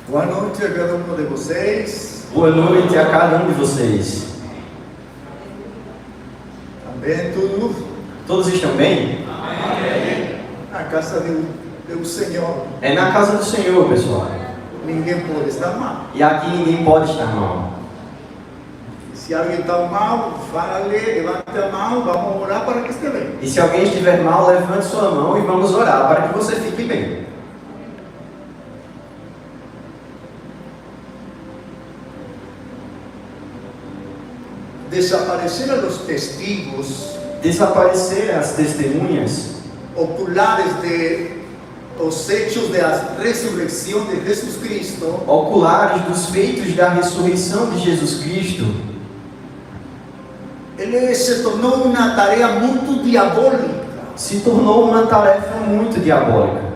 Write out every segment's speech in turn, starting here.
Boa noite a cada um de vocês. Boa noite a cada um de vocês. Também tudo Todos estão bem? na casa do Senhor. É na casa do Senhor, pessoal. Ninguém pode estar mal. E aqui ninguém pode estar mal. Se alguém está mal, fale, levante a mão, vamos orar para que esteja bem. E se alguém estiver mal, levante sua mão e vamos orar para que você fique bem. Desapareceram os testigos Desapareceram as testemunhas oculares de os hechos da ressurreição de Jesus Cristo. oculares dos feitos da ressurreição de Jesus Cristo. Ele se tornou uma tarefa muito diabólica. Se tornou uma tarefa muito diabólica.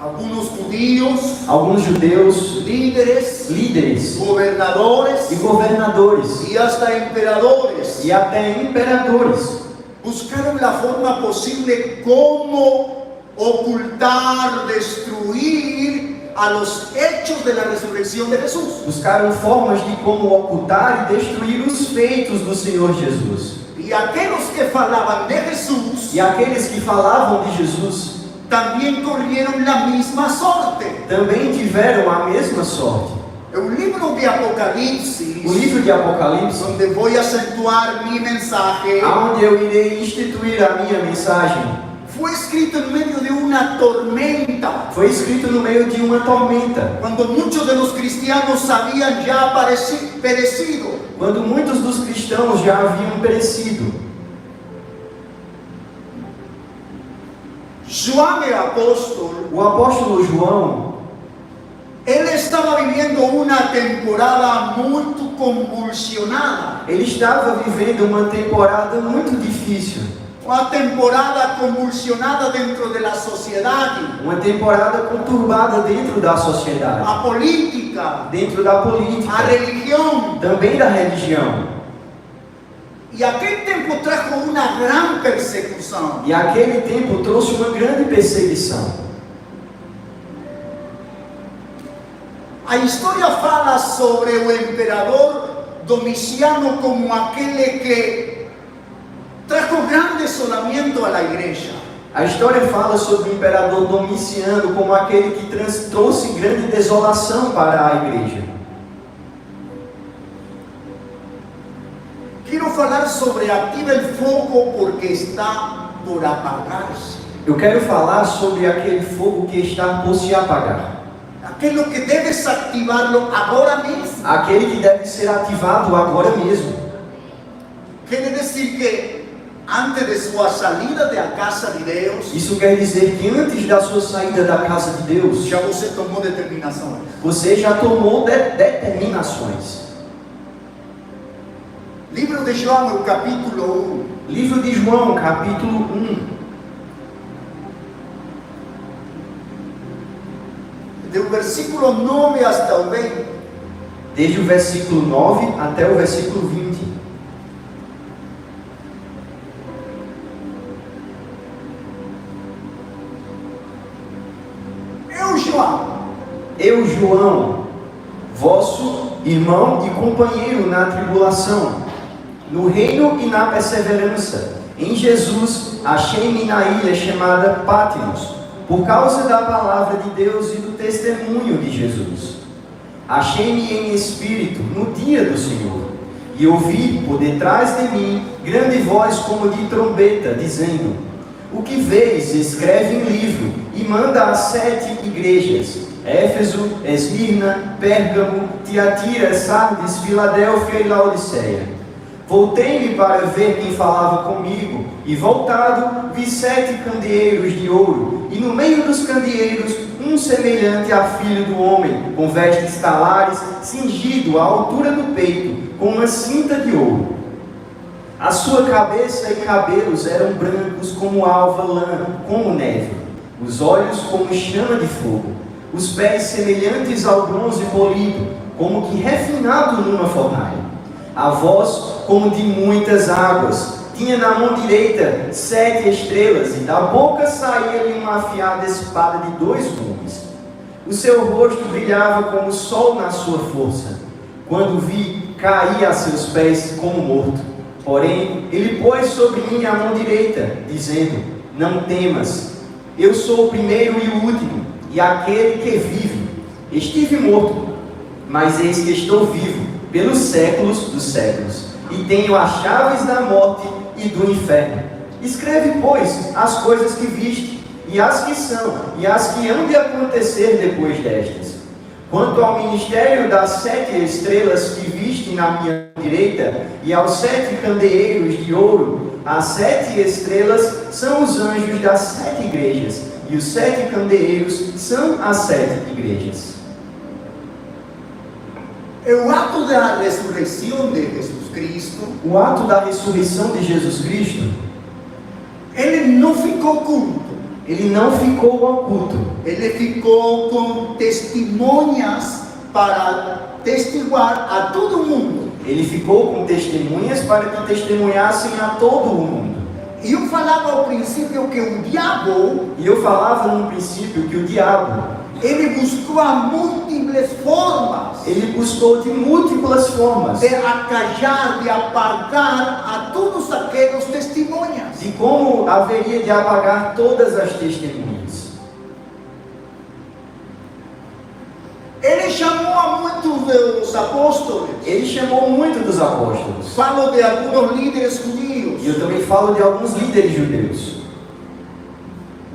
Alguns judeus, Alguns judeus, líderes, líderes governadores e governadores e hasta imperadores e até imperadores buscaram a forma possível como ocultar, destruir a los hechos de la resurrección de Jesús. buscaram formas de como ocultar e destruir os feitos do Senhor Jesus. Y aquellos que falaban de Jesús E aqueles que falavam de Jesus también corrieron la misma sorte. também tiveram a mesma sorte. El libro de Apocalipsis, O livro de Apocalipse, donde voy a acentuar mi mensaje, onde eu irei instituir a minha mensagem, fue escrito en medio de una tormenta, foi escrito no meio de uma tormenta, cuando muchos de los cristianos habían ya perecido. quando muitos dos cristãos já haviam perecido. Juan el apóstol, O apóstolo João, él estaba viviendo una temporada muy convulsionada, ele estava vivendo uma temporada muito difícil, una temporada convulsionada dentro de la sociedad, uma temporada conturbada dentro da sociedade, a política, dentro da a política, religión. também da religião. Y aquel tiempo trajo una gran persecución. E aquele tempo trouxe uma grande perseguição. A historia fala sobre o imperador Domiciano como aquel que trajo gran desolamiento a la iglesia. A história fala sobre o imperador Domiciano como aquele que trouxe grande desolação para a igreja. Quiero falar sobre Activa el Fuego porque está por apagarse. Eu quero falar sobre aquele fogo que está por se apagar. Aquello que debes activarlo ahora mismo. Aquele que deve ser ativado agora mesmo. Quiere decir que antes de su salida de la casa de Dios, Isso quer dizer que antes da sua saída da casa de Deus, ya você tomó determinaciones. você já tomou determinações. Libro de João, o capítulo 1. Livro de João, capítulo 1. Do versículo 9 hasta o 20. Desde o versículo 9 até o versículo 20. Eu, João, vosso irmão e companheiro na tribulação, no reino e na perseverança, em Jesus, achei-me na ilha chamada Patmos, por causa da palavra de Deus e do testemunho de Jesus. Achei-me em espírito no dia do Senhor, e ouvi por detrás de mim grande voz como de trombeta, dizendo: o que vês, escreve em livro, e manda às 7 igrejas: Éfeso, Esmirna, Pérgamo, Tiatira, Sardes, Filadélfia e Laodiceia. Voltei-me para ver quem falava comigo, e voltado, vi 7 candeeiros de ouro, e no meio dos candeeiros, um semelhante a filho do homem, com vestes talares, cingido à altura do peito, com uma cinta de ouro. A sua cabeça e cabelos eram brancos como alva lã, como neve, os olhos como chama de fogo, os pés semelhantes ao bronze polido, como que refinado numa fornalha. A voz como de muitas águas, tinha na mão direita 7 estrelas, e da boca saía-lhe uma afiada espada de 2 gumes. O seu rosto brilhava como o sol na sua força. Quando vi, caí a seus pés como morto. Porém, ele pôs sobre mim a mão direita, dizendo: não temas, eu sou o primeiro e o último, e aquele que vive. Estive morto, mas eis que estou vivo, pelos séculos dos séculos, e tenho as chaves da morte e do inferno. Escreve, pois, as coisas que viste, e as que são, e as que hão de acontecer depois destas. Quanto ao ministério das 7 estrelas que viste na minha direita, e aos 7 candeeiros de ouro, as 7 estrelas são os anjos das 7 igrejas, e os 7 candeeiros são as 7 igrejas. O ato da ressurreição de Jesus Cristo, O ato da ressurreição de Jesus Cristo, ele não ficou oculto. ele não ficou oculto. Ele ficou com testemunhas para testiguar a todo mundo. Ele ficou com testemunhas para que testemunhassem a todo o mundo. E eu falava ao princípio que o diabo, E eu falava no princípio que o diabo, ele buscou a múltiplas formas ele buscou de múltiplas formas de acallar, de apartar a todos aqueles testemunhas. de como haveria de apagar todas as testemunhas. Ele chamou a muitos dos apóstolos. Ele chamou muito dos apóstolos. Falo de alguns líderes E judios. eu também falo de alguns líderes judeus.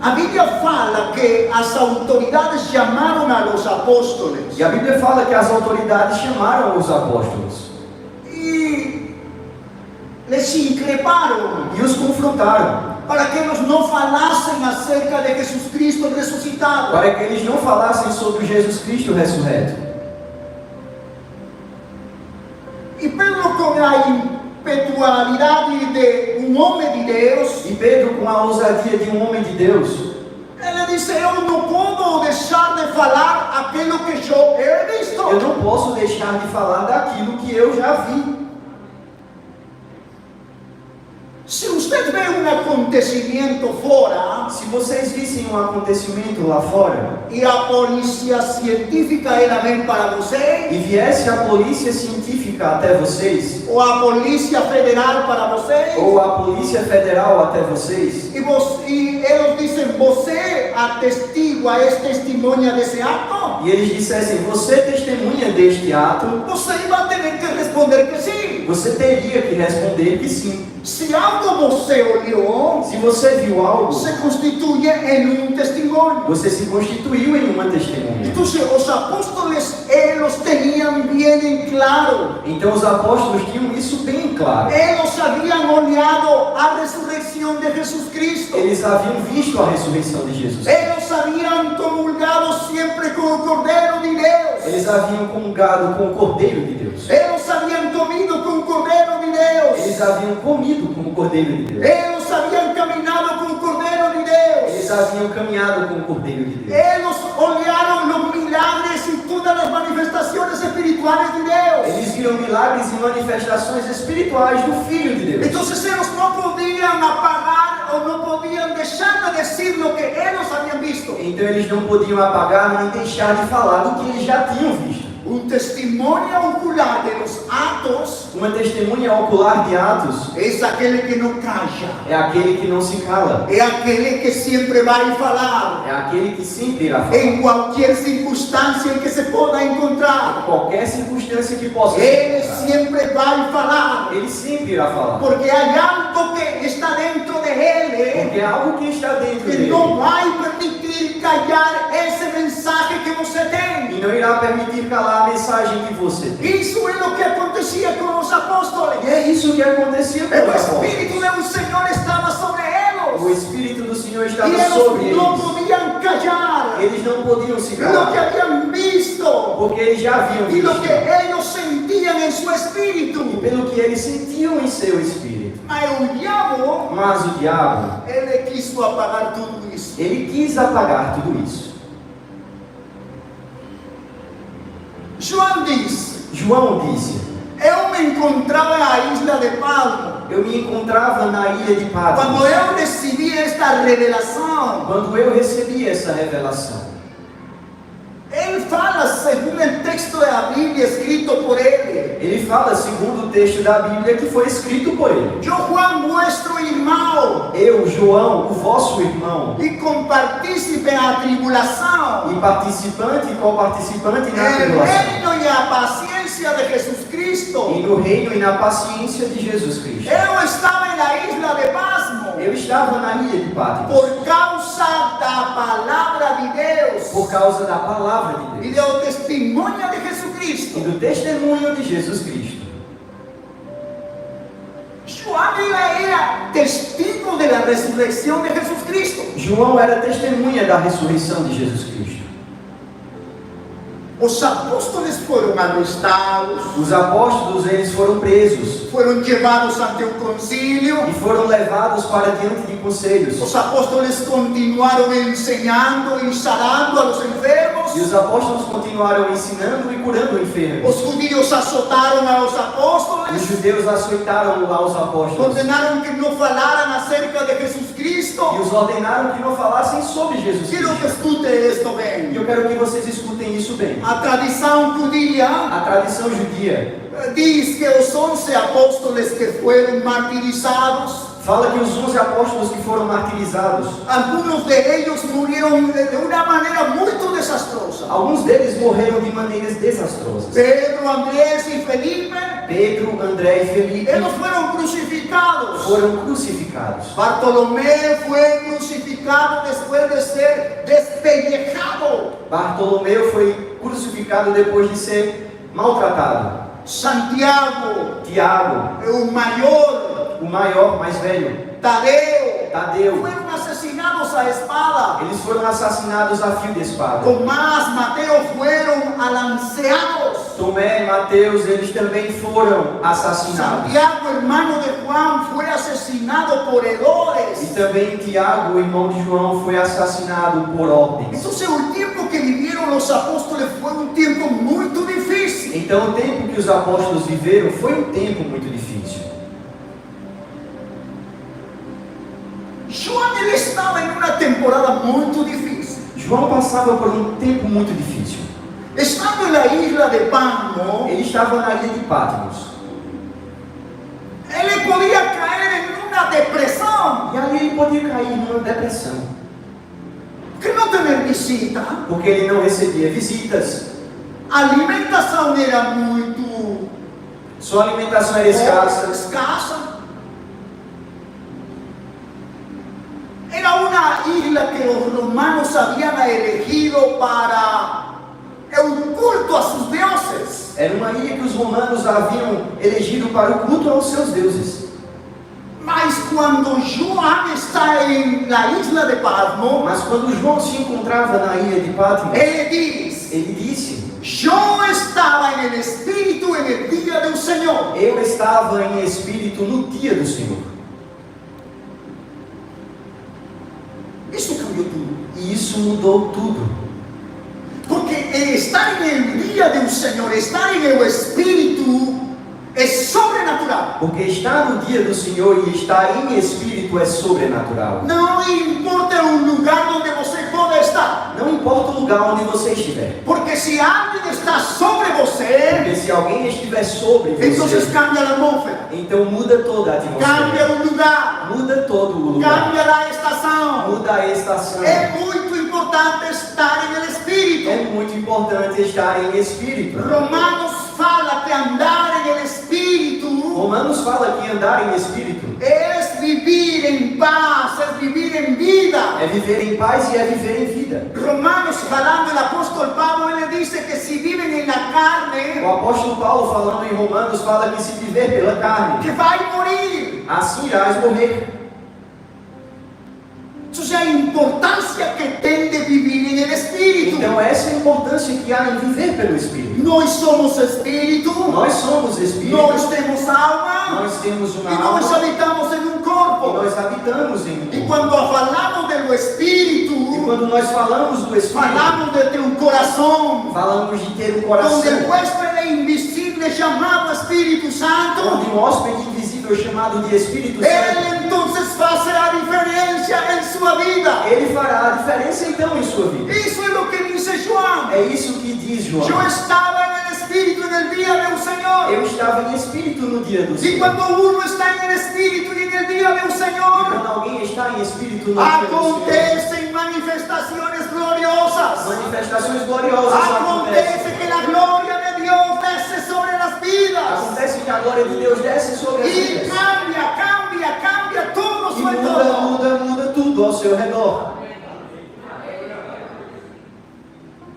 A Bíblia fala que as autoridades chamaram a los apóstolos E a Bíblia fala que as autoridades chamaram os apóstolos e les increparam e os confrontaram, para que eles não falassem acerca de Jesus Cristo ressuscitado. para que eles não falassem sobre Jesus Cristo ressurreto. E Pedro, com a impetualidade de homem de Deus, E Pedro, com a ousadia de um homem de Deus, ele disse: eu não posso deixar de falar aquilo que eu he visto. eu não posso deixar de falar daquilo que eu já vi. Se você vê um acontecimento fora Se vocês vissem um acontecimento lá fora e a polícia científica ela vem para você, e viesse a polícia científica até vocês, ou a polícia federal para você, ou a polícia federal até vocês, e eles dizem: você atestigua, é testemunha desse ato, e eles dissessem: você testemunha deste ato, você vai ter que responder que sim. você teria que responder que sim. Se algo você olhou, Se você viu algo, se constitui em um testemunho. você se constituiu em uma testemunha. Então, os apóstolos, eles tinham bem em claro, Então os apóstolos tinham isso bem claro. eles haviam olhado a ressurreição de Jesus Cristo. Eles haviam visto a ressurreição de Jesus. Eles haviam comulgado sempre com o Cordeiro de Deus. Eles haviam comungado com o Cordeiro de Deus. Eles haviam comido com o Cordeiro de Deus. Eles haviam comido com o Cordeiro de Deus. Eles haviam caminhado com o Cordeiro de Deus. Eles haviam caminhado com o Cordeiro de Deus. Eles olharam os milagres e todas as manifestações espirituais de Deus. Eles viram milagres e manifestações espirituais do Filho de Deus. Então eles não podiam apagar ou não podiam deixar de dizer o que eles haviam visto. Então eles não podiam apagar nem deixar de falar do que eles já tinham visto. Um testemunho ocular de los atos Uma testemunha ocular de Atos é aquele que não calla. é aquele que não se cala. É aquele que sempre vai falar. É aquele que sempre irá falar. Em qualquer circunstância em que se possa encontrar, Qualquer circunstância que possa ele encontrar, sempre vai falar. ele sempre irá falar. Porque há algo que está dentro de ele Porque é algo que está dentro que dele. não vai permitir callar esse mensagem que você tem. E não irá permitir calar a mensagem que você tem. Isso é o que acontecia com os apóstolos. E é isso que acontecia com O os Espírito apóstolos. do Senhor estava sobre O eles. Espírito do Senhor E estava sobre eles não eles. podiam callar Eles não podiam se lo que calar. haviam visto Porque eles já haviam e lo visto. que eles sentiam em seu E espírito. pelo que eles sentiam em seu espírito. Mas o diabo, Mas o diabo, ele quis apagar tudo isso. ele quis apagar tudo isso. João diz: João disse: eu me encontrava na isla de Palmo eu me encontrava na ilha de quando Patmos. eu recebi esta revelação. Quando eu recebi essa revelação, fala, según el texto de la Biblia escrito por él. Ele fala segundo o texto da Bíblia que foi escrito por ele. Yo, Juan, vuestro irmão, Eu, João, o vosso irmão, y compartícipe en la tribulación, e participante e co-participante na el tribulação, reino y la paciencia de Jesucristo. e no reino e na paciência de Jesus Cristo. Yo estaba en la isla de Pasmo Eu estava na ilha de Patmos por causa da palabra de Deus por causa da palavra de y Deus del testimonio de e Jesucristo. do testemunho de Jesus Cristo. Juan era testigo de la resurrección de Jesucristo. João era testemunha da ressurreição de Jesus Cristo. Los apóstoles fueron arrestados, Os apóstolos, eles foram presos fueron llevados ante un concilio. e foram levados para diante de conselhos. Los apóstoles continuaron enseñando y sanando a los enfermos. E os apóstolos continuaram ensinando e curando enfermos. Los judíos azotaron a los Os apóstoles, judeus açoitaram aos apóstolos ordenaron que no falaran acerca de Jesucristo. e os ordenaram que não falassem sobre Jesus Quiero que Cristo. escute esto E bien. eu quero que vocês escutem isso bem. A tradición judía A tradição judia dice que los 11 apóstoles que fueron martirizados, fala que os 11 apóstolos que foram martirizados, algunos de ellos murieron de una manera muy desastrosa. alguns deles morreram de maneiras desastrosas. Pedro, Andrés y Felipe, Pedro, André e Felipe ellos fueron crucificados. foram crucificados. Bartolomé fue crucificado después de ser despellejado. Bartolomeu foi crucificado depois de ser maltratado. Santiago, Tiago, el mayor, o maior, mais velho, Tadeo, Tadeu, fueron asesinados a espada. eles foram assassinados a fio de espada. Tomás, Mateo fueron alanceados. Tomé, Mateus, eles também foram assassinados. Santiago, hermano de Juan, fue asesinado por E Herodes. também Tiago, o irmão de João, foi assassinado por ordens. Entonces el tiempo que vivieron los apóstoles fue un tiempo muy difícil. Então o tempo que os apóstolos viveram foi um tempo muito difícil. Juan, él estaba en una temporada muy difícil. João passava por um tempo muito difícil. Estando en la isla de Pasmo, Ele estava na ilha de Patmos. él podía caer en una depresión, E ali ele podia cair numa depressão. que no tener visita, Porque ele não recebia visitas. a alimentación era muy Sua alimentação era escassa. escasa. Era una isla que los romanos habían elegido para el culto a sus dioses. Era uma ilha que os romanos haviam elegido para o culto aos seus deuses. Mas cuando Juan está en la isla de Pasmo, Mas quando João se encontrava na ilha de Patmos, él dice: ele disse: yo estaba en el Espíritu en el día del Señor. Eu estava em espírito no dia do Senhor. Eso cambió todo. E isso mudou tudo. Porque estar en el día del Señor, estar en el Espíritu, es sobrenatural. Porque estar no dia do Senhor e estar em espírito é sobrenatural. No importa el lugar donde você pueda estar. Não importa o lugar onde você estiver. Porque si alguien está sobre você, Porque se alguém estiver sobre entonces você, cambia la atmósfera, então muda toda a cambia atmosfera. el lugar, Muda todo o lugar. cambia la estación. Muda a estação. Es muy importante estar en el Espíritu. É muito importante estar em espírito. Romanos fala que andar en el Espíritu Romanos fala que andar em espírito es vivir en paz, es vivir en vida. é viver em paz e é viver em vida. Romanos, falando el apóstol Pablo, él dice que si viven en la carne, O apóstolo Paulo, falando em Romanos, fala que se viver pela carne, que va a morir. assim irás morrer. Entonces la importancia que tiene de vivir en el Espíritu. Então essa é a importância que há em viver pelo Espírito. Nós somos Espíritu, Nós somos Espírito, nós temos alma nós temos uma y nós alma habitamos en un e corpo. nós habitamos em um Y corpo. cuando hablamos de lo E Espíritu, quando nós falamos do Espírito, hablamos de ter un corazón falamos de ter um donde coração, el huésped invisible llamado Espíritu Santo, onde um hóspede invisível chamado de Espírito Santo, Él entonces faz hace a diferencia en su vida. Ele fará a diferença então em sua vida. Eso es lo que dice Juan. É isso que diz João. Yo estaba en el Espíritu en el día del Señor. Eu estava em espírito no dia do Y Senhor. cuando uno está en el Espíritu y en el día del Quando Señor, alguém está em espírito no dia do Senhor, acontecen manifestaciones gloriosas. manifestações gloriosas acontecem. Acontece que la gloria de Dios desce sobre las vidas. Acontece que a glória de Deus desce sobre as Y vidas. cambia todo E su entorno. muda tudo ao seu redor.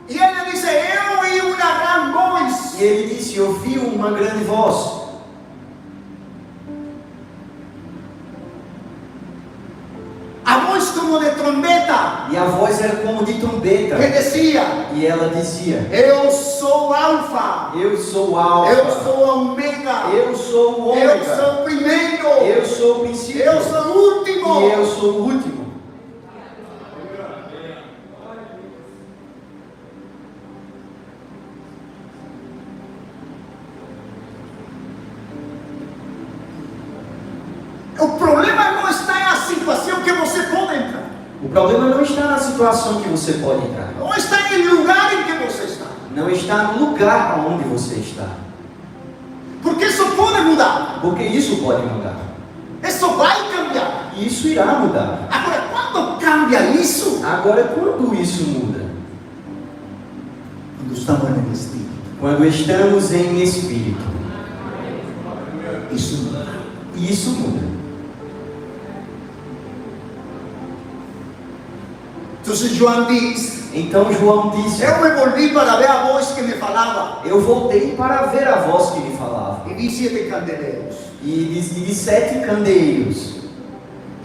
Y él le dice, yo oí una gran voz. E ele disse, eu ouvi uma grande voz. A voz como de trombeta. E a voz era como de trombeta. Que decía, E ela dizia, eu sou alfa. eu sou o alfa. Eu sou ômega. Eu sou o Eu ômega. sou o primeiro. Eu sou o princípio. Eu sou o último. E eu sou o último. O problema não está na situação que você pode entrar. O problema não está na situação que você pode entrar. Não está no lugar em que você está. Não está no lugar onde você está. Porque isso pode mudar. Porque isso pode mudar. Isso vai cambiar. E isso irá mudar. Agora, quando cambia isso? Agora, quando isso muda? Quando estamos no Espírito. Quando estamos em espírito. Isso muda. E isso muda. Então João diz, Então João disse, eu me volvi para ver a voz que me falava. eu voltei para ver a voz que me falava. E vi 7 candeleiros. E de 7 candeeiros.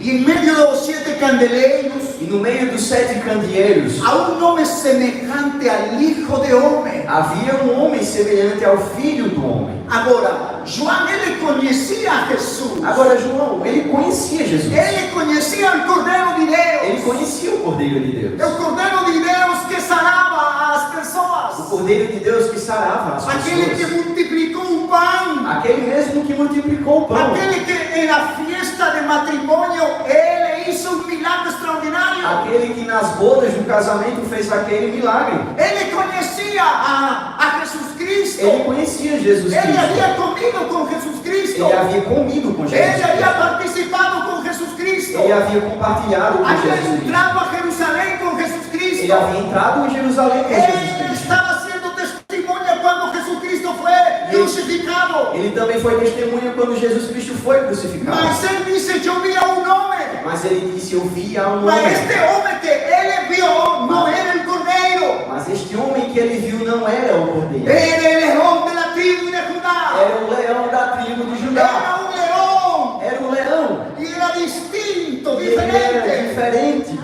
E em meio dos 7 candeleiros, E no meio dos 7 candeeiros, a um nome semelhante al Hijo de Homem. havia um homem semelhante ao Filho do Homem. Agora, João, ele conhecia Jesus. Agora João, ele conhecia Jesus. Ele conhecia o Cordeiro de Deus. Ele conhecia o Cordeiro de Deus. O Cordeiro de Deus que sarava as O pessoas. Cordeiro de Deus que sarava as Aquele que pessoas. multiplicou o pão. Aquele mesmo que multiplicou o pão. Aquele que na fiesta de matrimônio, ele hizo um milagre extraordinário. Aquele que nas bodas do casamento fez aquele milagre. Ele conhecia a Jesus Cristo. Ele conhecia Jesus Ele Cristo. havia comido com Jesus Cristo. Ele havia comido com Jesus Ele havia Cristo. participado com Jesus Cristo. Ele havia compartilhado com Havia Jesus Cristo. entrado a Jerusalém com Jesus Cristo. Ele havia entrado em Jerusalém com Jesus Ele Cristo. estava sendo testemunha quando Jesus Cristo foi crucificado. Ele também foi testemunha quando Jesus Cristo foi crucificado. Mas ele disse, eu via um homem. Mas ele disse, eu vi a um Mas homem. este homem que ele viu não era o Cordeiro. Mas este homem que ele viu não era o Cordeiro. Era o leão da tribo de Judá. Era o leão da tribo de Judá. Era um leão. Era o leão. E era distinto, E ele era diferente. diferente.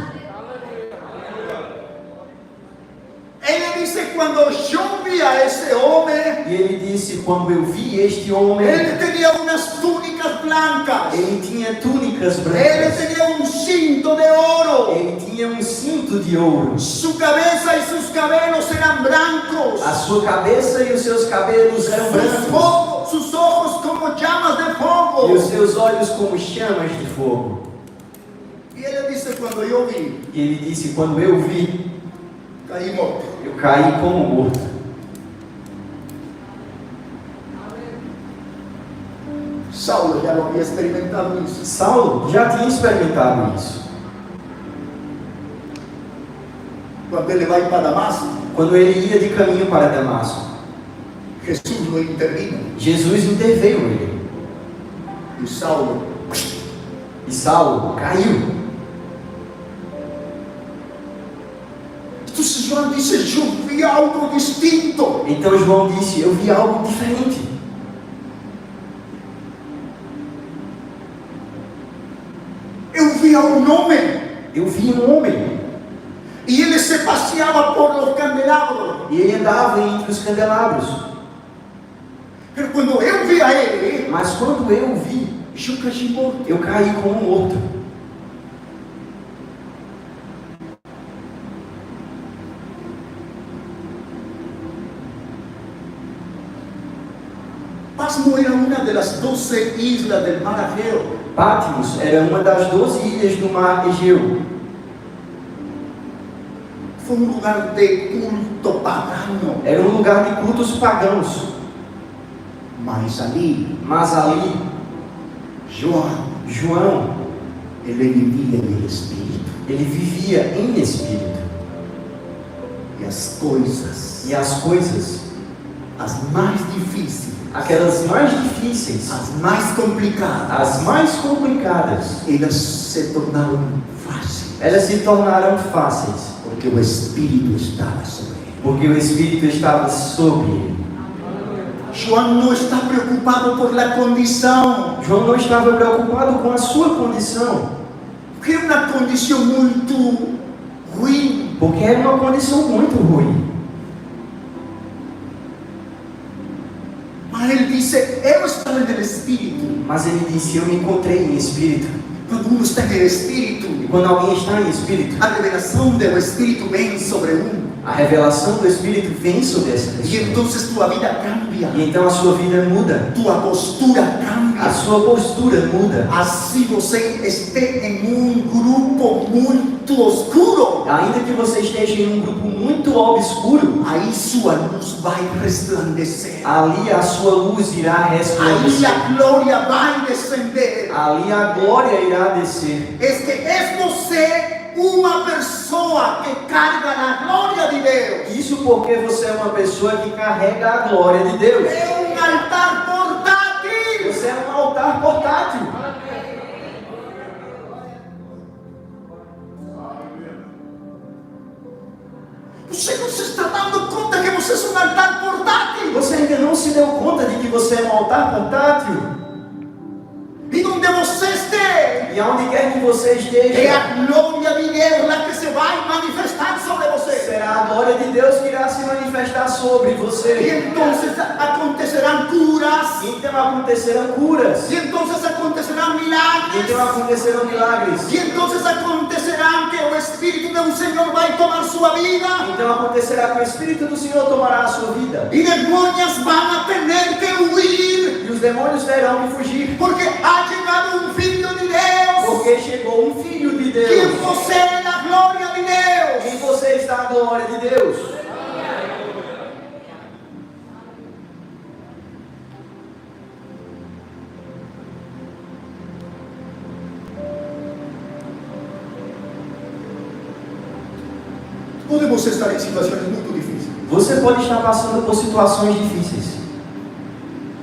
Ele disse, quando eu via esse homem, E ele disse, quando eu vi este homem, ele tinha umas túnicas blancas. ele tinha túnicas Ele brancas. tinha um cinto de ouro. Ele tinha um cinto de ouro. Su cabeza y sus cabellos eran blancos. A sua cabeça e os seus cabelos eram brancos. Sus ojos como llamas de E fuego. os seus olhos como chamas de fogo. Y él dice, cuando yo vi, E ele disse, quando eu vi, caí morto. eu caí como morto. Saulo ya lo había experimentado eso. Saulo já tinha experimentado isso. Cuando él va para Damasco, Quando ele ia de caminho para Damasco, Jesús lo intervino. Jesus interveio ele. Y Saulo E Saulo caiu. Entonces Juan dice, yo vi algo distinto. Então João disse, eu vi algo diferente. Eu vi a un hombre Eu vi um homem. y él se paseaba por los candelabros. E ele andava entre os candelabros. Pero cuando yo vi a él, Mas quando eu vi, yo caí morto. eu caí como morto. Paz no era una de las 12 islas del mar Egeo. Patmos era uma das 12 ilhas do mar Egeu. Fue un lugar de culto pagano. Era um lugar de cultos pagãos. Mas ali, Mas ali, João, ele vivia en el Espíritu. ele vivia em espírito. E as coisas, E as coisas, as mais difíceis, aquelas mais difíceis, as mais complicadas, as mais complicadas, elas se tornaram fáceis. elas se tornaram fáceis, Porque o Espírito estava sobre ele. porque o Espírito estava sobre ele. João não está preocupado por la condição, João não estava preocupado com a sua condição, que é uma condição muito ruim. porque era uma condição muito ruim. Mas ele disse: eu estava no Espírito. Mas ele disse: eu me encontrei em espírito. Quando uno está no Espírito, E quando alguém está em espírito, a revelação do Espírito vem sobre a revelação do Espírito vem sobre essa e pessoa. então tua vida cambia, E então a sua vida muda, tua postura a cambia. sua postura muda. Assim você esteja em grupo muito escuro, Ainda que você esteja em um grupo muito obscuro, aí sua luz vai resplandecer. ali a sua luz irá Aí resplandecer. a glória vai descender. Ali a glória irá descer. Es que es você uma pessoa que carga a glória de Deus. Isso porque você é uma pessoa que carrega a glória de Deus. É um altar portátil. Você é um altar portátil. Você não se está dando conta que você é um altar portátil. Você ainda não se deu conta de que você é um altar portátil? E onde você esteja, E aonde quer que você é esteja, a glória de Deus lá que se vai manifestar sobre você. será a glória de Deus que irá se manifestar sobre E você. então acontecerão curas. Então acontecerão curas. E então acontecerão Então milagres. acontecerão milagres. E então acontecerá que o Espírito do Senhor vai tomar sua vida. Então acontecerá que o Espírito do Senhor tomará a sua vida. E demônios vão a ter que huir. E os demônios terão que fugir. Porque ha chegado um Filho de Deus. Porque chegou um Filho de Que Deus. você é a glória de Em Deus. você está a glória de Deus. Podemos estar em situações muito difíceis Você pode estar passando por situações difíceis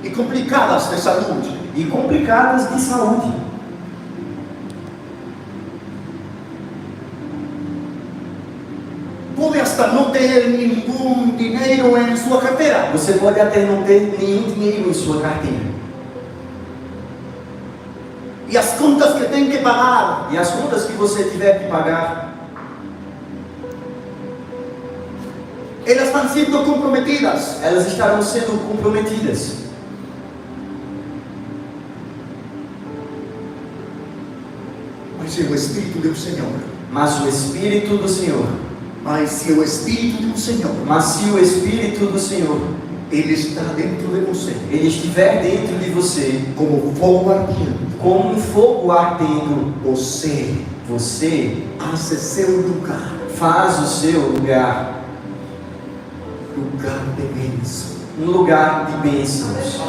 e complicadas de saúde. e complicadas de saúde. Pode hasta não ter nenhum dinheiro em sua carteira. Você pode até não ter nenhum dinheiro em sua carteira. E as contas que tem que pagar, E as contas que você tiver que pagar, elas estão sendo comprometidas. elas estarão sendo comprometidas. Mas se o Espírito do Senhor, Mas o Espírito do Senhor, mas se o Espírito do Senhor, mas se o Espírito do Senhor, ele está dentro de você, ele estiver dentro de você, como fogo ardendo, como um fogo ardendo, você você hace seu lugar, faz o seu lugar lugar de bênção, um lugar de bênçãos,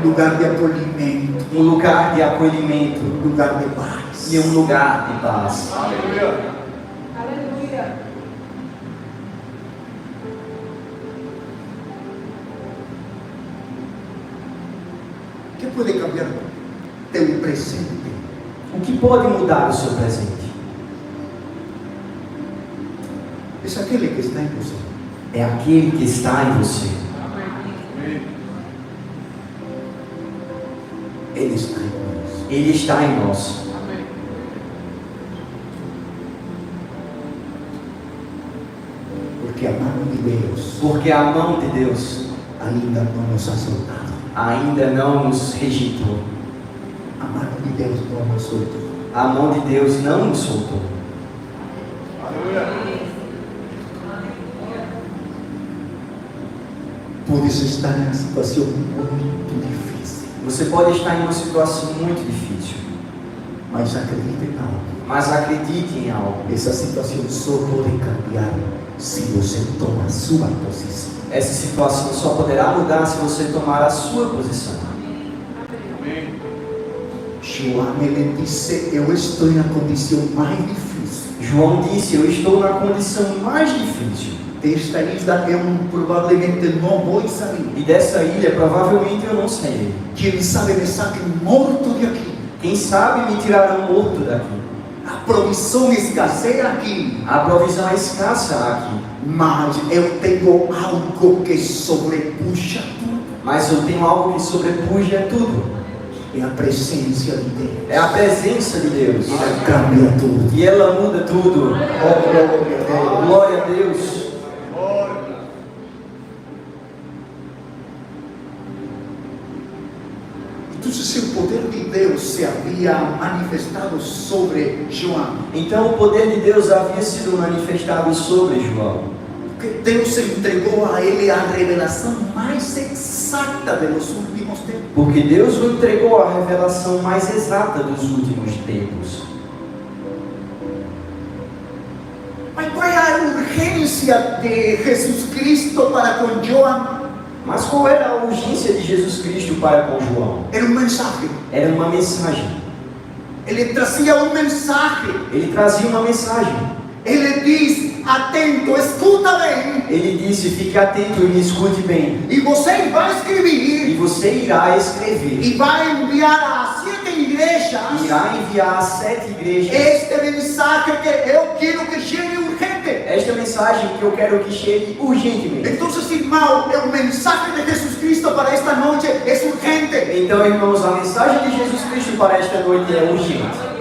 lugar de acolhimento, um lugar de acolhimento lugar de paz. e um lugar de paz. Aleluia. Que pode cambiar teu presente? O que pode mudar o seu presente? É aquele que está em você. É aquele que está em você. Ele está em nós. Ele está em nós. Porque a mão de Deus Porque a mão de Deus ainda não nos ha soltado. ainda não nos rejeitou. A mão de Deus não nos soltou. A mão de Deus não nos soltou. Aleluia. Podes estar em uma situação muito difícil. Você pode estar em uma situação muito difícil, mas acredite em algo. mas acredite em algo. Essa situação só pode cambiar se você toma a sua posição. Essa situação só poderá mudar se você tomar a sua posição. João, ele disse, eu estou na condição mais difícil. João disse, eu estou na condição mais difícil. Desta ilha eu provavelmente não vou sair. E dessa ilha provavelmente eu não sairei. Quem sabe me saquem morto de aqui. Quem sabe me tirarão morto daqui. A provisão escasseia aqui. A provisão é escassa aqui. Mas eu tenho algo que sobrepuja tudo. Mas eu tenho algo que sobrepuja tudo. É a presença de Deus. É a presença de Deus. Ela cambia tudo. E ela muda tudo. Oh, glória a Deus. Glória a Deus. Então, se o poder de Deus se havia manifestado sobre João, Então o poder de Deus havia sido manifestado sobre João. porque Deus entregou a ele a revelação mais exata dos últimos tempos. Porque Deus o entregou a revelação mais exata dos últimos tempos. Mas qual é a urgência de Jesus Cristo para com João? Mas qual era a urgência de Jesus Cristo para com João? Era um mensagem. Era uma mensagem. Ele trazia um mensagem. Ele trazia uma mensagem. Ele diz, atento, escuta bem. Ele disse, fique atento e me escute bem. E você vai E escrever. você irá escrever. E vai enviar a 7 igrejas. Irá enviar a 7 igrejas. Este mensagem que eu quero que chegue urgente. Esta mensagem que eu quero que chegue urgentemente. Então, irmão, o mensagem de Jesus Cristo para esta noite é urgente. Então, irmãos, a mensagem de Jesus Cristo para esta noite é urgente.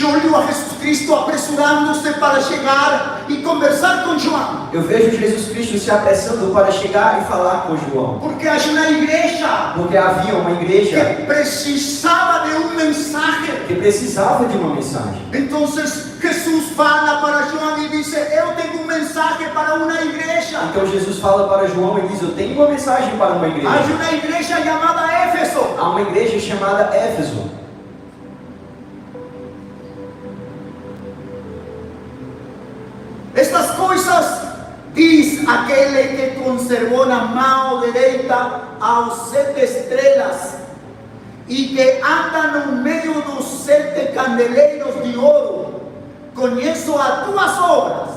Eu olho a Jesus Cristo apressurando-se para chegar e conversar com João. Eu vejo Jesus Cristo se apressando para chegar e falar com João. Porque havia uma igreja Porque havia uma igreja que precisava de mensagem. que precisava de uma mensagem. Então Jesus fala para João e diz, eu tenho mensagem para uma igreja. Então Jesus fala para João e diz, eu tenho uma mensagem para uma igreja. Há uma igreja chamada Éfeso. Há uma igreja chamada Éfeso. Estas coisas diz aquele que conservou na mão direita as 7 estrelas e que anda no meio dos 7 candeleiros de ouro. Conheço as tuas obras,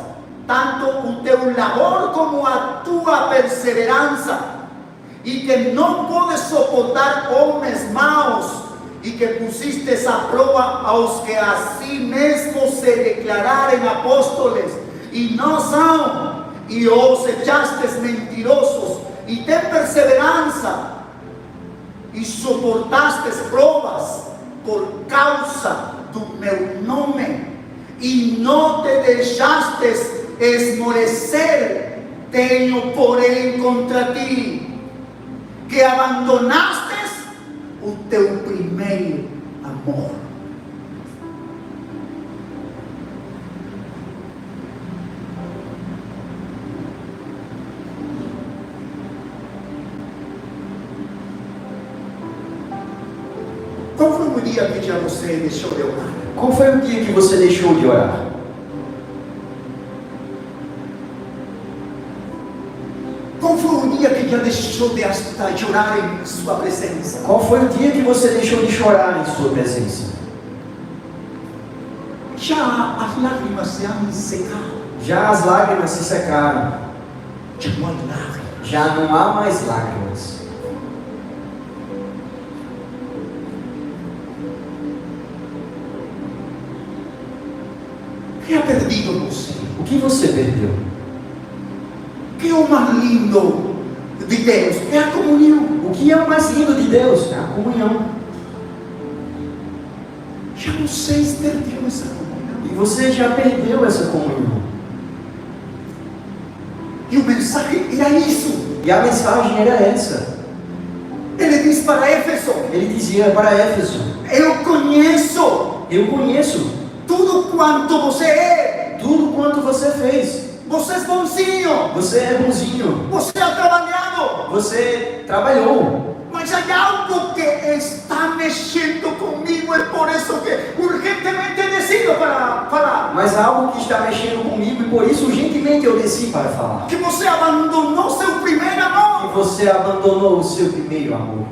tanto o teu labor como a tua perseverança, e que não podes suportar homens maus, e que pusistes à prova aos que a si mesmos se declararem apóstolos e não são, e os echastes mentirosos, e tem perseverança, e suportastes provas por causa do meu nome, e não te deixastes esmorecer. Tenho, porém, contra ti, que abandonastes o teu primeiro amor. Qual foi o dia que já você deixou de orar? Qual foi o dia que você deixou de orar? Qual foi o dia que já deixou de hasta chorar em sua presença? Qual foi o dia que você deixou de chorar em sua presença? Já as lágrimas se han secado. Já as lágrimas se secaram. Já não há lágrimas. Já não há mais lágrimas. O que ha perdido você? O que você perdeu? O que é o mais lindo de Deus? É a comunhão. O que é o mais lindo de Deus? É a comunhão. Já vocês perderam essa comunhão. E você já perdeu essa comunhão. E o mensagem era isso. E a mensagem era essa. Ele diz para Éfeso: Ele dizia para Éfeso: eu conheço eu conheço tudo quanto você é. tudo quanto você fez. Você é bonzinho. Você é bonzinho. Você ha trabalhado. Você trabalhou. Mas há algo que está mexendo comigo. É por isso que urgentemente decido para falar. Mas há algo que está mexendo comigo e por isso urgentemente eu desci para falar. Que você abandonou seu primeiro amor. Que você abandonou o seu primeiro amor.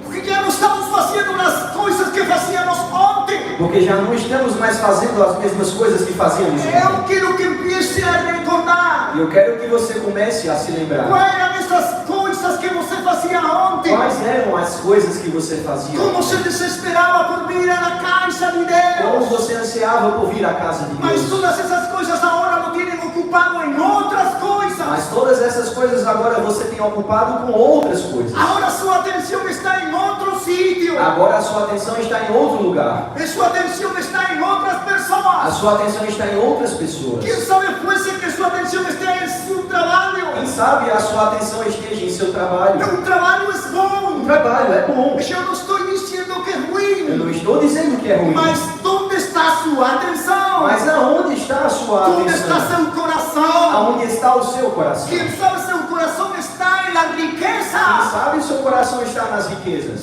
Porque já não estamos fazendo as coisas que fazíamos ontem. Porque já não estamos mais fazendo as mesmas coisas que fazíamos ontem. Eu quero que empiece a recordar. E eu quero que você comece a se lembrar. Quais eram essas coisas que você fazia ontem? Quais eram as coisas que você fazia? Como se desesperava por vir à casa de Como Deus. você ansiava por vir à casa de Mas Deus? todas essas coisas agora lo tienen ocupado em outras coisas. Mas todas essas coisas agora você tem ocupado com outras coisas. Agora sua atenção está em outro sítio. Agora a sua atenção está em outro lugar. E sua atenção está em outras A pessoas. sua atenção está em outras pessoas. Quem sabe fosse que sua atenção esteja em seu trabalho. Quem sabe a sua atenção esteja em seu trabalho. O trabalho é O bom. trabalho é bom. Eu não estou dizendo que é Eu ruim. não estou dizendo que é ruim. Mas onde está sua atenção? Mas aonde está a sua Onde está atenção? seu coração? Aonde está o seu coração? Quem sabe seu coração está na Quem riqueza. sabe o seu coração está nas riquezas?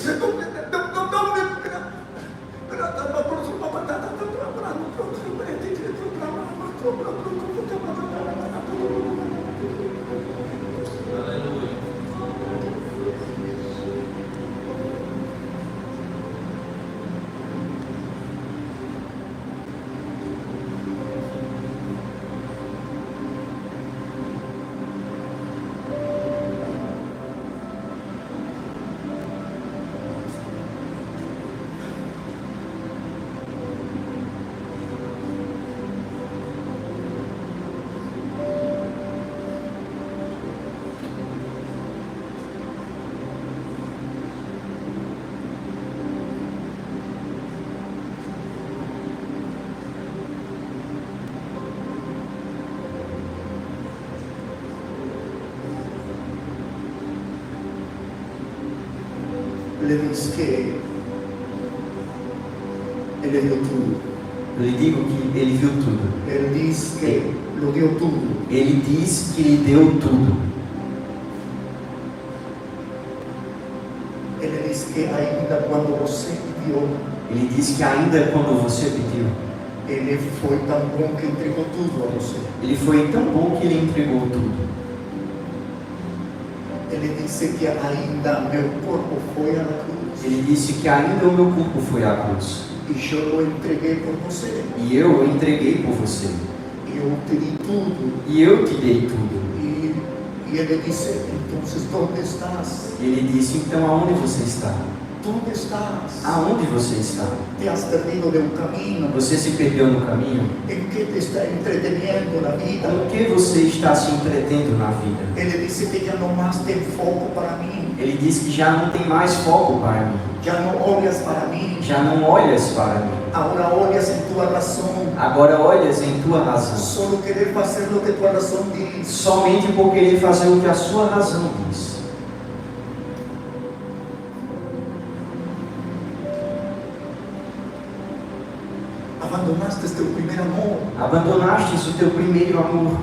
Le diz que ele deu tudo. Eu lhe digo que ele viu tudo. Ele diz que lo deu tudo. Ele diz que lhe deu tudo. Ele diz que ainda quando você pediu, Ele diz que ainda quando você pediu, ele foi tão bom que entregou tudo a você. ele foi tão bom que ele entregou tudo. Ele disse que ainda meu corpo foi à cruz. Ele disse que ainda o meu corpo foi à cruz. E eu o entreguei por você. E eu o entreguei por você. E eu te di tudo. E eu te dei tudo. E ele disse, então, onde estás? E ele disse, então aonde você está? ¿Dónde estás? Aonde você está? Te has perdido de un camino. Você se perdeu no caminho? ¿En qué te está entreteniendo la vida? Com que você está se entretendo na vida? Ele disse que já não mais tem foco para mim. Ele diz que já não tem mais foco para mim. Já não olhas para mim. Já não olhas para mim. Agora olhas em tua razão. Agora olhas em tua razão. Só querer fazer o que tua razão diz. Somente por querer fazer o que a sua razão diz. Abandonaste teu primeiro amor. Abandonaste o teu primeiro amor.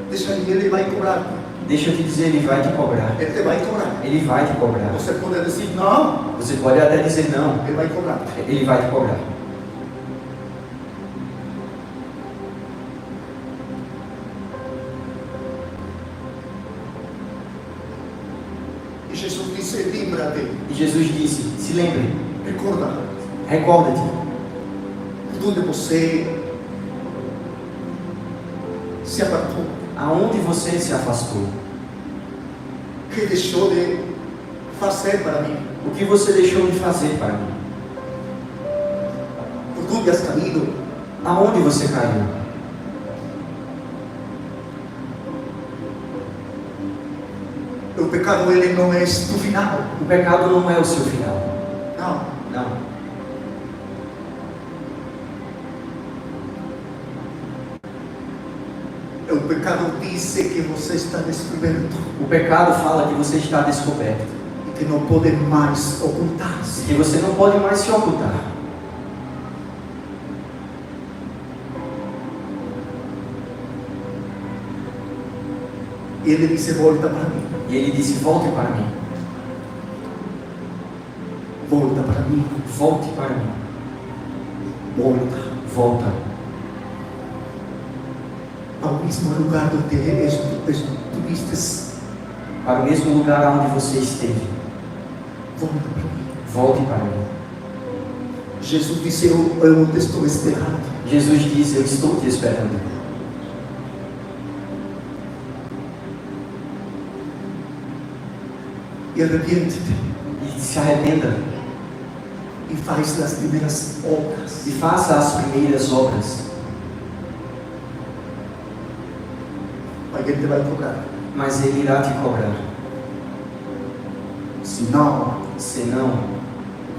Deixa ele vai cobrar. Deixa eu te dizer, ele vai te cobrar. Ele te vai cobrar. Ele vai te cobrar. Você pode dizer não. Você pode até dizer não. Ele vai cobrar. Ele vai te cobrar. E Jesus disse, lembra-te. E Jesus disse, se lembre, Recorda. recorda-te, Onde você se apartou. aonde você se afastou. Que deixou de fazer para mim. O que você deixou de fazer para mim. Por onde has caído. Aonde você caiu. O pecado ele não é o final. O pecado não é o seu final. Não. Não. O pecado diz que você está descoberto. O pecado fala que você está descoberto. E que não pode mais ocultar-se. que você não pode mais se ocultar. E ele disse: volta para mim. E ele disse: volte para mim. Volta para mim. Volte para mim. Volta. Volta. Ao mesmo lugar onde estuviste. Para o mesmo lugar onde você esteve. Volta para mim. Volte para mim. Jesus disse: eu te estou esperando. Jesus diz: eu estou te esperando. E arrepende-te. E se arrependa. E faz as primeiras obras. E faça as primeiras obras. Alguém te vai cobrar. Mas ele irá te cobrar. Senão,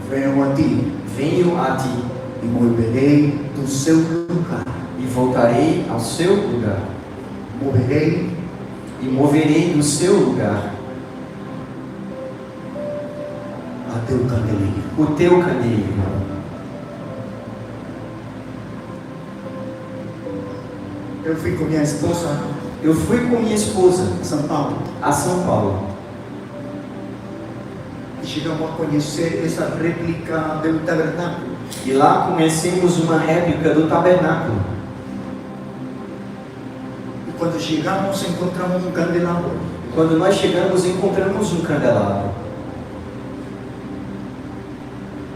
venho a ti. Venho a ti. E moverei do seu lugar. E voltarei ao seu lugar. Moverei. E moverei do seu lugar. A teu candeeiro. O teu candeeiro. Eu fui com minha esposa. Eu fui com minha esposa a São Paulo. A São Paulo. E chegamos a conhecer essa réplica do tabernáculo. E lá conhecemos uma réplica do tabernáculo. E quando chegamos, encontramos um candelabro. Quando nós chegamos, encontramos um candelabro.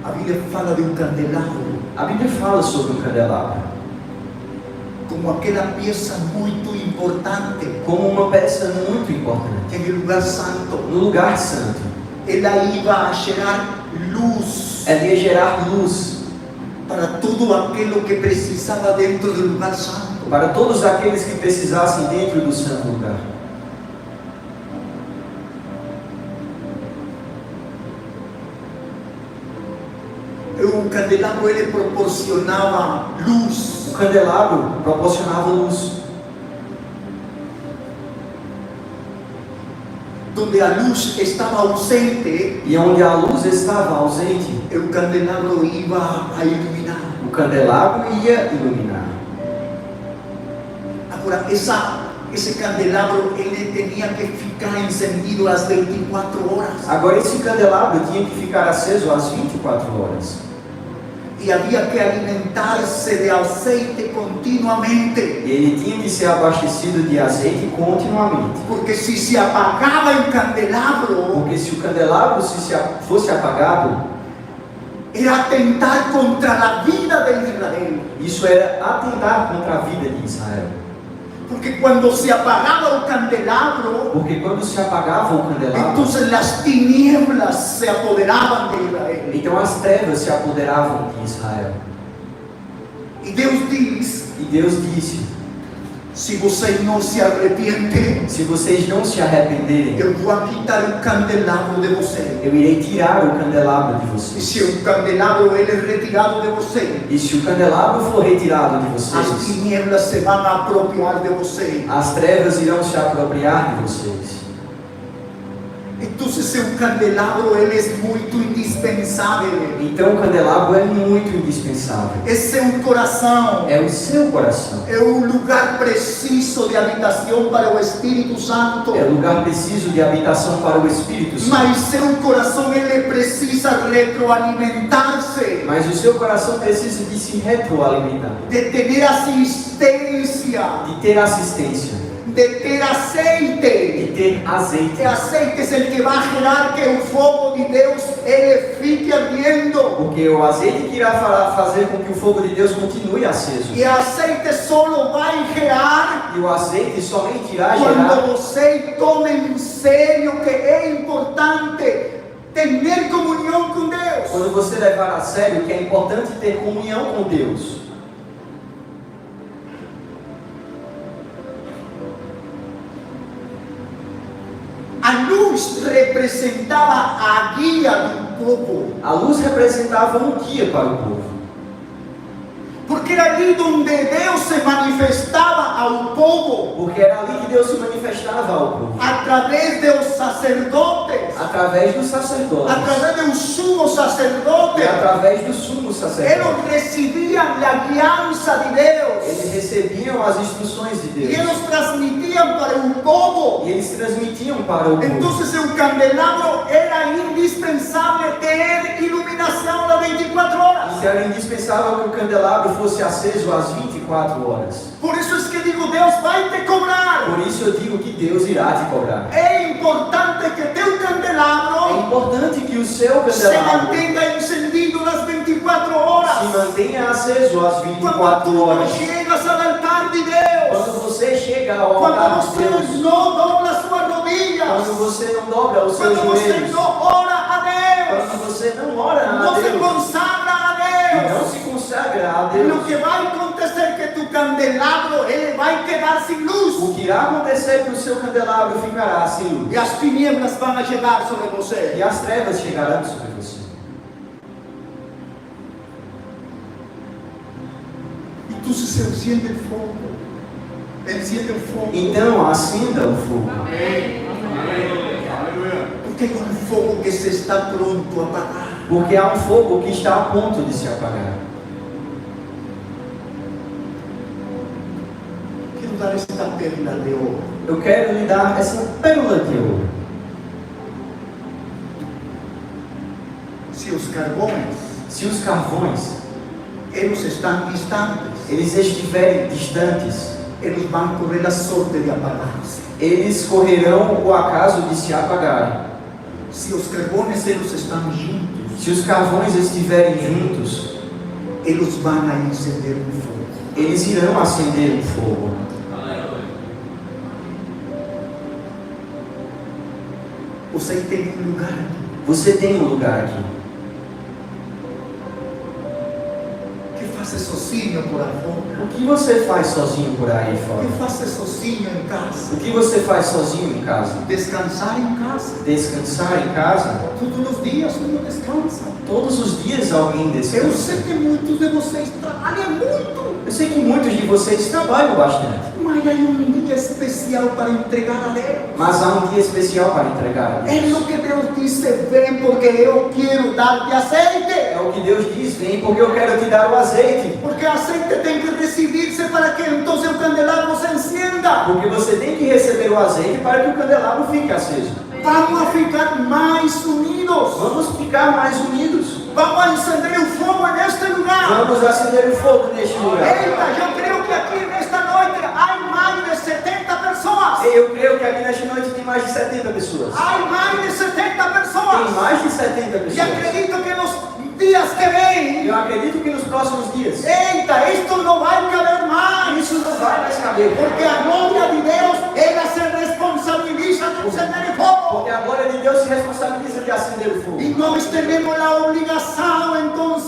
A Bíblia fala de um candelabro. A Bíblia fala sobre um candelabro. Como aquela peça muito importante. Como uma peça muito importante. No lugar santo. No lugar santo. Ela ia gerar luz. Ela ia gerar luz. Para tudo aquilo que precisava dentro do lugar santo. Para todos aqueles que precisassem dentro do santo lugar. O candelabro ele proporcionava luz. O candelabro proporcionava luz. Onde a luz estava ausente. E onde a luz estava ausente. O candelabro ia a iluminar. O candelabro ia iluminar. Agora, esse candelabro ele tinha que ficar encendido às 24 horas. Agora esse candelabro tinha que ficar aceso às 24 horas. E havia que alimentar-se de azeite continuamente. E ele tinha que ser abastecido de azeite continuamente. Porque se apagava o candelabro, porque se o candelabro fosse apagado, era atentar contra a vida de Israel. Isso era atentar contra a vida de Israel. Porque quando se apagava o candelabro, então as tinieblas se apoderavam de Israel. Então as trevas se apoderavam de Israel. E Deus disse: se vocês não se arrependem, se vocês não se arrependerem, eu vou quitar o candelabro de vocês. Eu irei tirar o candelabro de vocês. E se o candelabro ele é retirado de vocês, e se o candelabro for retirado de vocês, as tinieblas se vão apropriar de vocês. As trevas irão se apropriar de vocês. Então o candelabro ele é muito indispensável. Então o candelabro é muito indispensável. É seu coração. É o seu coração. É o lugar preciso de habitação para o Espírito Santo. É o lugar preciso de habitação para o Espírito Santo. Mas seu coração ele precisa retroalimentar-se. Mas o seu coração precisa de se retroalimentar. De ter assistência. De ter assistência. De ter azeite. De ter azeite. E azeite é o que vai gerar que o fogo de Deus ele fique ardendo. Porque o azeite que irá fazer com que o fogo de Deus continue aceso. E azeite só vai gerar. E o azeite somente irá gerar. Quando você tome em sério que é importante ter comunhão com Deus. Quando você levar a sério que é importante ter comunhão com Deus. A luz representava a guia do povo. A luz representava um guia para o povo. Porque era ali donde Deus se manifestava ao povo, Porque era ali que Deus se manifestava ao povo. através dos sacerdotes, Através dos sacerdotes. através de um sumo E sacerdote. através do sumo sacerdote. Eles recibiam a guiança de Deus. Eles recebiam as instruções de E Deus. eles transmitiam para o povo. E eles transmitiam para o povo. Então, o candelabro era indispensável ter iluminação às 24 horas. Então era indispensável que o candelabro fosse aceso às 24 horas. Por isso é que digo, Deus vai te cobrar. Por isso eu digo que Deus irá te cobrar. É importante que teu É candelabro importante que o seu se candelabro mantenha encendido nas 24 horas. se mantenha aceso às Quando 24 tu horas. chegas ao altar de Quando Deus, você chega ao quando altar de você Deus, não dobra suas rodillas, quando você não dobra os seus quando você joelhos, não ora a quando Deus, você não ora a não se Deus, consagra a e não Deus, se consagra a o Deus, que vai acontecer é que tu candelabro ele vai quedar sem luz o que irá acontecer é que o seu candelabro ficará sem luz. e as tinieblas vão chegar sobre você. E as trevas chegarão sobre você. E tu se enciende o fogo, enciende o fogo, Então acenda o fogo, porque é um fogo que se está pronto a apagar. porque há um fogo que está a ponto de se apagar. Quero dar esta pérola de ouro. Eu quero lhe dar essa pérola de ouro. Se os carvões Se os carvões eles estão distantes, eles estiverem distantes, eles vão correr a sorte de apagar-se. eles correrão o acaso de se apagarem. Se os carvões eles estão juntos, Se os carvões estiverem juntos, eles vão a acender o fogo. eles irão acender o fogo. Você tem um lugar aqui. Você tem um lugar aqui. Que faça sozinho por fora. O que você faz sozinho por aí Que fora? faça sozinho em casa. O que você faz sozinho em casa? Descansar em casa. Descansar em casa? Todos os dias uno descansa. Todos os dias alguém Eu descansa. sei que muitos de vocês trabalham muito, Eu sei que muitos de vocês trabalham bastante, mas há um dia especial para entregar a Deus. mas há um dia especial para entregar a É Deus. o que Deus disse, vem porque eu quero dar-te aceite. É o que Deus diz, vem porque eu quero te dar o azeite. Porque o aceite tem que recibir-se para que então o candelabro se encienda. Porque você tem que receber o azeite para que o candelabro fique aceso. Vamos a ficar mais unidos. Vamos ficar mais unidos. Vamos a encender o fogo neste lugar. Vamos acender o fogo neste lugar. Eita, eu creio que aqui nesta noite há mais de 70 pessoas. Eu creio que aqui nesta noite tem mais de 70 pessoas. Há mais de 70 Tem pessoas. mais de 70 E pessoas. acredito que nos dias que vêm, Eu acredito que nos próximos dias eita, isto não vai caber mais. isso não vai mais caber. Porque a glória de Deus, ela se responsabiliza de encender o fogo. Porque a glória de Deus se responsabiliza de acender o fogo. E nós temos a obrigação, então,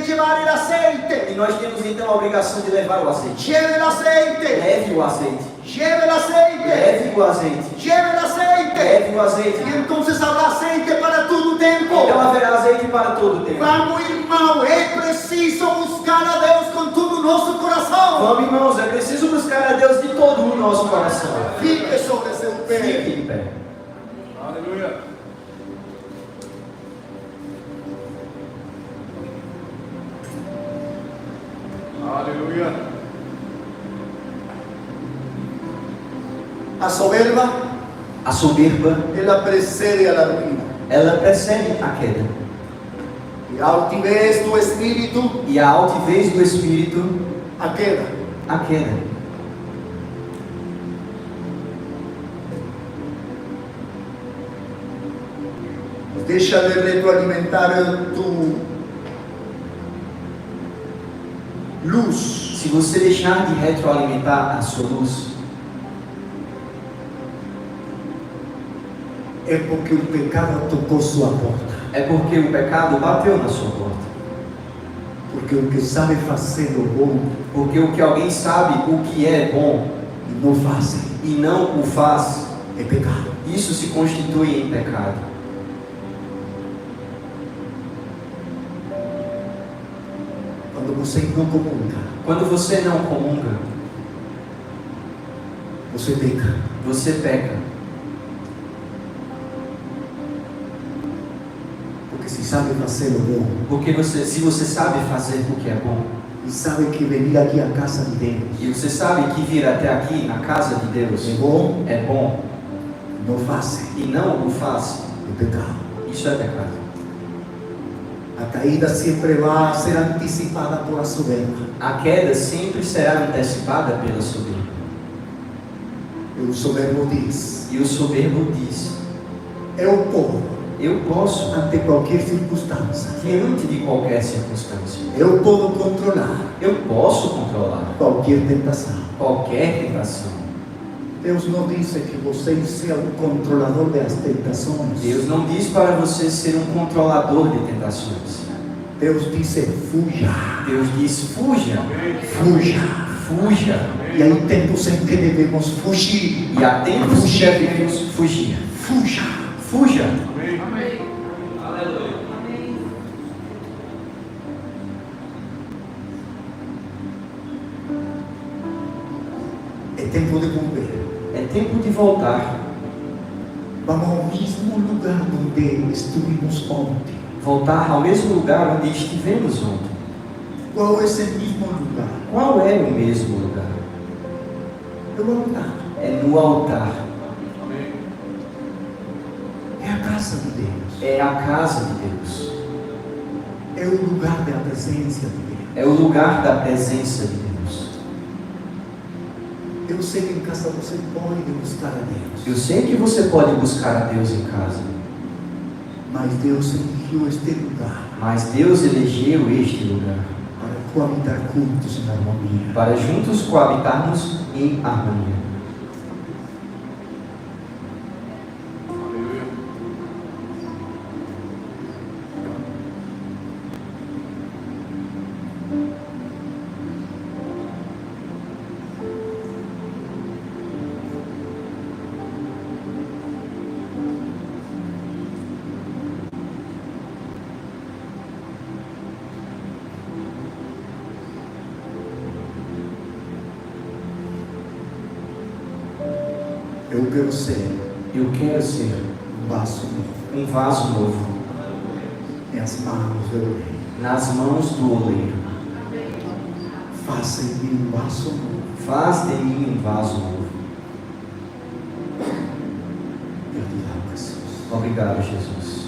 de levar o aceite. E nós temos então a obrigação de levar o azeite. Lleve o aceite. Leve o azeite. Lleve o aceite. Leve o azeite. Lleve o aceite. Leve o azeite. E então haverá aceite para todo o tempo. Então haverá azeite para todo o tempo. Vamos, irmão, é preciso buscar a Deus com todo o nosso coração. Vamos, irmãos, é preciso buscar a Deus de todo o nosso coração. Fique sobre seu pé. Fique em pé. Aleluia. Aleluia. A soberba, A soberba, ela precede a la ruína. ela precede a queda. E a altivez do espírito, E a altivez do espírito, a queda. a queda. Deixa de retroalimentar tu luz. Se você deixar de retroalimentar a sua luz, É porque o pecado tocou sua porta. é porque o pecado bateu na sua porta. Porque o que sabe fazer o bom Porque o que alguém sabe o que é bom e não faz e não o faz, é pecado. isso se constitui em pecado. Quando Quando você não comunga, Quando você não comunga, você peca. você peca. Porque se sabe fazer o bom, Porque se você sabe fazer o que é bom, e sabe que venir aqui à casa de Deus e você sabe que vir até aqui, na casa de Deus, é bom, não faz, e não o faz, é pecado. isso é pecado. A caída sempre vai ser antecipada por a soberba. A queda sempre será antecipada pela soberba. E o soberbo diz: E o soberbo diz: eu posso, ante qualquer circunstância, diante de qualquer circunstância, eu posso controlar eu posso controlar qualquer tentação. qualquer tentação. Deus não disse que você seja o controlador das tentações. Deus não diz para você ser um controlador de tentações. Deus disse: fuja. Deus diz: fuja, Fuja. fuja. E há tempos em que devemos fugir. E há tempos que devemos fugir. Fuja. Fuja. Amém. É tempo de volver. É tempo de voltar. Vamos ao mesmo lugar onde estuvimos ontem. Voltar ao mesmo lugar onde estivemos ontem. Qual é esse mesmo lugar? Qual é o mesmo lugar? É o altar. É no altar. Amém. É a casa de Deus. É a casa de Deus. É o lugar da presença de Deus. É o lugar da presença de Deus. Eu sei que em casa você pode buscar a Deus. Eu sei que você pode buscar a Deus em casa. Mas Deus eligiu este lugar Mas Deus elegeu este lugar para coabitar juntos em harmonia. para juntos coabitarmos em harmonia. Aleluia. Eu quero ser Eu quero ser um vaso novo um vaso novo nas mãos do Rei. nas mãos do oleiro. Faça em mim um vaso novo. Faz de mim um vaso novo. Eu te amo, Jesus. Obrigado, Jesus.